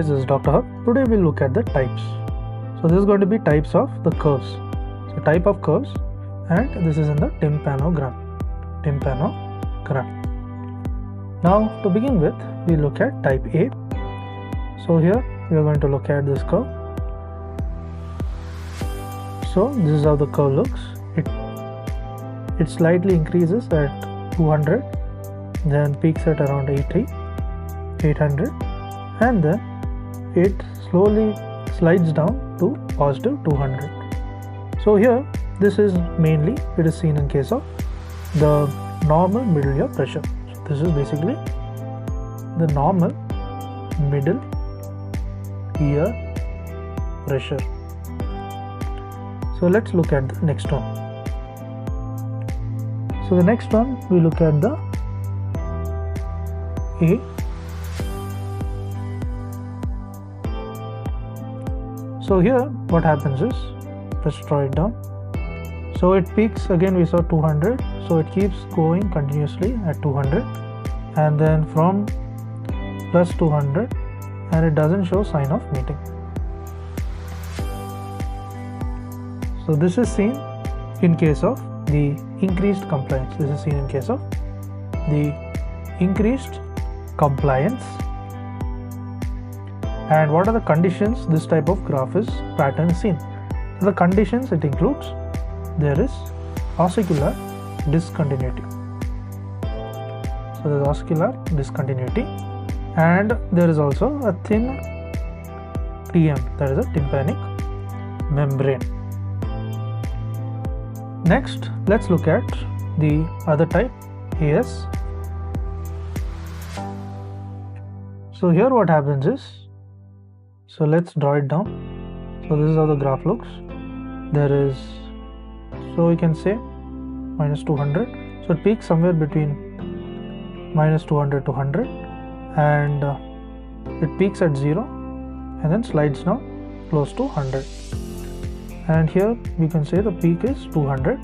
guys, this is Dr. Hub. Today we'll look at the types. So this is going to be types of the curves. So type of curves, and this is in the tympanogram. Now to begin with, we look at type A. So here we are going to look at this curve. So this is how the curve looks. It slightly increases at 200, then peaks at around 800, and then it slowly slides down to positive 200. So here this is mainly, it is seen in case of the normal middle ear pressure. So this is basically the normal middle ear pressure. So let's look at the next one. So the next one, we look at the A. So here what happens is, let's draw it down. So it peaks, again we saw 200, so it keeps going continuously at 200, and then from plus 200, and it doesn't show sign of meeting. So this is seen in case of the increased compliance. This is seen in case of the increased compliance. And what are the conditions this type of graph is pattern is seen? So the conditions, it includes, there is ossicular discontinuity. So there is ossicular discontinuity, and there is also a thin TM, that is a tympanic membrane. Next, let's look at the other type, AS. So here what happens is, so let's draw it down. So this is how the graph looks. There is, so we can say minus 200. So it peaks somewhere between minus 200 to 100, and it peaks at 0 and then slides down close to 100. And here we can say the peak is 200.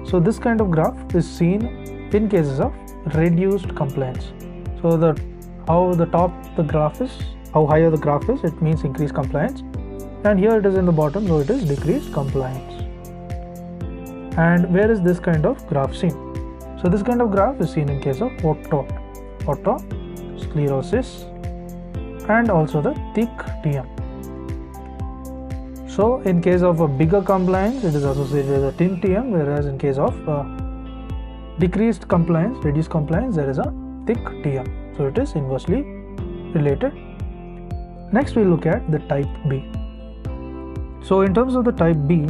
So this kind of graph is seen in cases of reduced compliance. So how the top the graph is, how higher the graph is, it means increased compliance, and here it is in the bottom, so it is decreased compliance. And where is this kind of graph seen? So this kind of graph is seen in case of otosclerosis and also the thick TM. So in case of a bigger compliance, it is associated with a thin TM, whereas in case of decreased compliance, reduced compliance, there is a thick TM. So it is inversely related. Next we look at the type B. So in terms of the type B.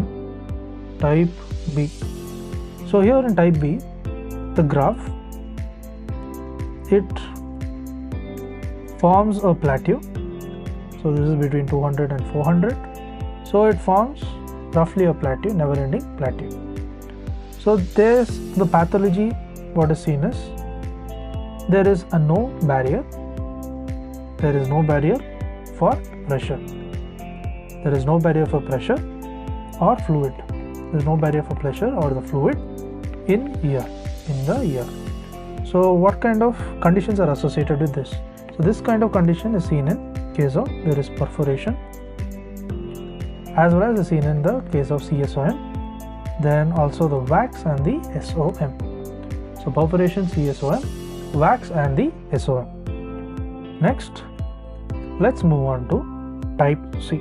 So here in type B, the graph, it forms a plateau. So this is between 200 and 400. So it forms roughly a plateau, never-ending plateau. So there's the pathology. What is seen is, there is no barrier. There is no barrier for pressure. There is no barrier for pressure or fluid. There is no barrier for pressure or the fluid in the ear. So what kind of conditions are associated with this? So this kind of condition is seen in case of there is perforation, as well as is seen in the case of CSOM, then also the wax and the SOM. So perforation, CSOM, wax and the SOM. Next, let's move on to type C.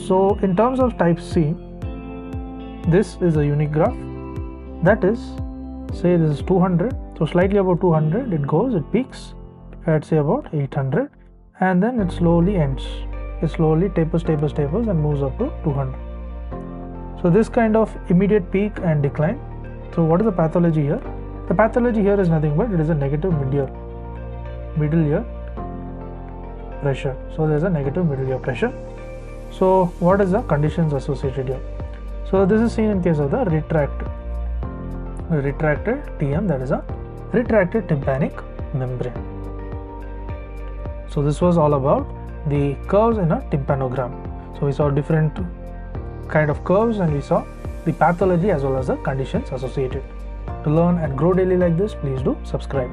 So in terms of type C, this is a unique graph. That is, say this is 200, so slightly above 200 it goes, it peaks at say about 800, and then it slowly ends. It slowly tapers and moves up to 200. So this kind of immediate peak and decline. So what is the pathology here? The pathology here is nothing but it is a negative middle ear pressure. So there is a negative middle ear pressure. So what is the conditions associated here? So this is seen in case of the retracted TM, that is a retracted tympanic membrane. So this was all about the curves in a tympanogram. So we saw different kind of curves, and we saw the pathology as well as the conditions associated. To learn and grow daily like this, please do subscribe.